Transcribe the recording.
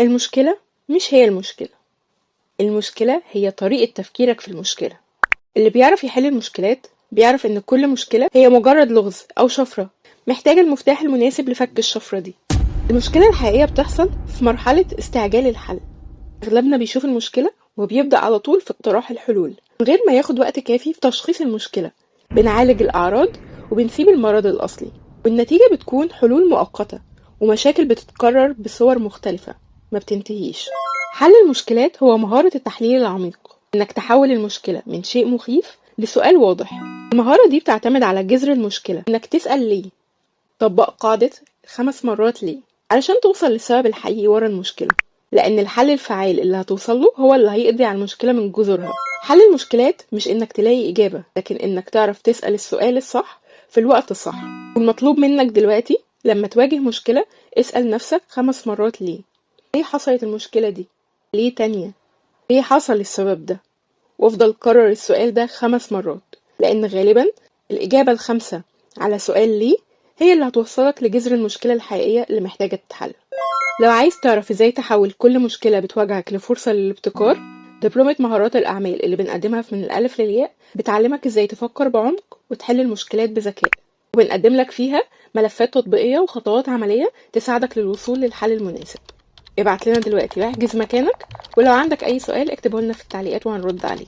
المشكلة مش هي المشكلة، المشكلة هي طريقة تفكيرك في المشكلة. اللي بيعرف يحل المشكلات بيعرف إن كل مشكلة هي مجرد لغز أو شفرة محتاجة المفتاح المناسب لفك الشفرة دي. المشكلة الحقيقية بتحصل في مرحلة استعجال الحل. أغلبنا بيشوف المشكلة وبيبدأ على طول في اقتراح الحلول من غير ما ياخد وقت كافي في تشخيص المشكلة. بنعالج الأعراض وبنسيب المرض الأصلي، والنتيجة بتكون حلول مؤقتة ومشاكل بتتكرر بصور مختلفة ما بتنتهيش. حل المشكلات هو مهارة التحليل العميق، إنك تحول المشكلة من شيء مخيف لسؤال واضح. المهارة دي بتعتمد على جذر المشكلة، إنك تسأل ليه. طبق قاعدة 5 مرات ليه علشان توصل للسبب الحقيقي ورا المشكلة، لأن الحل الفعال اللي هتوصله هو اللي هيقضي على المشكلة من جذورها. حل المشكلات مش إنك تلاقي إجابة، لكن إنك تعرف تسأل السؤال الصح في الوقت الصح. والمطلوب منك دلوقتي لما تواجه مشكلة اسأل نفسك 5 مرات ليه. ليه حصلت المشكلة دي؟ ليه تانية؟ ليه حصل السبب ده؟ وافضل كرر السؤال ده 5 مرات، لأن غالبا الإجابة ال5 على سؤال ليه هي اللي هتوصلك لجذر المشكلة الحقيقية اللي محتاجة تتحل. لو عايز تعرف ازاي تحول كل مشكلة بتواجهك لفرصة للابتكار، دبلومة مهارات الأعمال اللي بنقدمها من الألف للياء بتعلمك ازاي تفكر بعمق وتحل المشكلات بذكاء، وبنقدم لك فيها ملفات تطبيقية وخطوات عملية تساعدك للوصول للحل المناسب. ابعت لنا دلوقتي واحجز مكانك، ولو عندك أي سؤال اكتبه لنا في التعليقات وهنرد عليه.